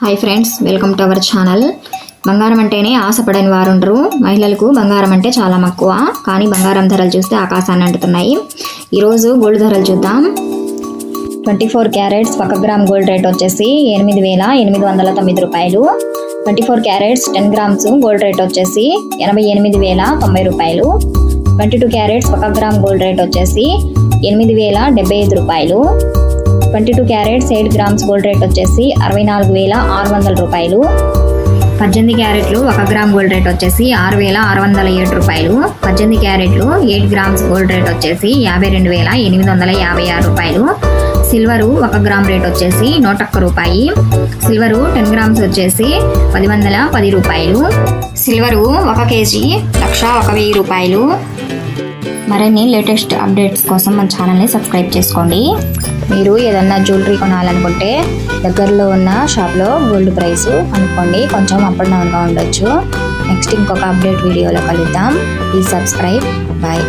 Hi friends, welcome to our channel. బంగారం అంటేనే ఆశపడని వారు ఉండరు. మహిళలకు బంగారం అంటే చాలా మక్కువ, కానీ బంగారం ధరలు చూస్తే ఆకాశాన్ని అంటుతున్నాయి. ఈరోజు గోల్డ్ ధరలు చూద్దాం. 24 క్యారెట్స్ 1 గ్రామ్ గోల్డ్ రేట్ వచ్చేసి 8,809 రూపాయలు. 24 క్యారెట్స్ 10 గ్రామ్స్ గోల్డ్ రేట్ వచ్చేసి 88,090 రూపాయలు. 22 క్యారెట్స్ 1 గ్రామ్ గోల్డ్ రేట్ వచ్చేసి 8,075 రూపాయలు. 22 క్యారెట్స్ 8 గ్రామ్స్ గోల్డ్ రేట్ వచ్చేసి 64,600 రూపాయలు. 18 క్యారెట్లు 1 గ్రామ్ గోల్డ్ రేట్ వచ్చేసి 6,607 రూపాయలు. 18 క్యారెట్లు 8 గ్రామ్స్ గోల్డ్ రేట్ వచ్చేసి 52,856 రూపాయలు. సిల్వరు 1 గ్రామ్ రేట్ వచ్చేసి 101 రూపాయి. సిల్వరు 10 గ్రామ్స్ వచ్చేసి 1010 రూపాయలు. సిల్వరు 1 కేజీ 1,01,000 రూపాయలు. మరిన్ని లేటెస్ట్ అప్డేట్స్ కోసం మన ఛానల్ని సబ్స్క్రైబ్ చేసుకోండి. మీరు ఏదన్నా జ్యువెలరీ కొనాలనుకుంటే దగ్గరలో ఉన్న షాప్లో గోల్డ్ ప్రైస్ అనుకోండి, కొంచెం అప్ అండ్ డౌన్గా ఉండొచ్చు. నెక్స్ట్ ఇంకొక అప్డేట్ వీడియోలో కలుద్దాం. Please subscribe. బాయ్.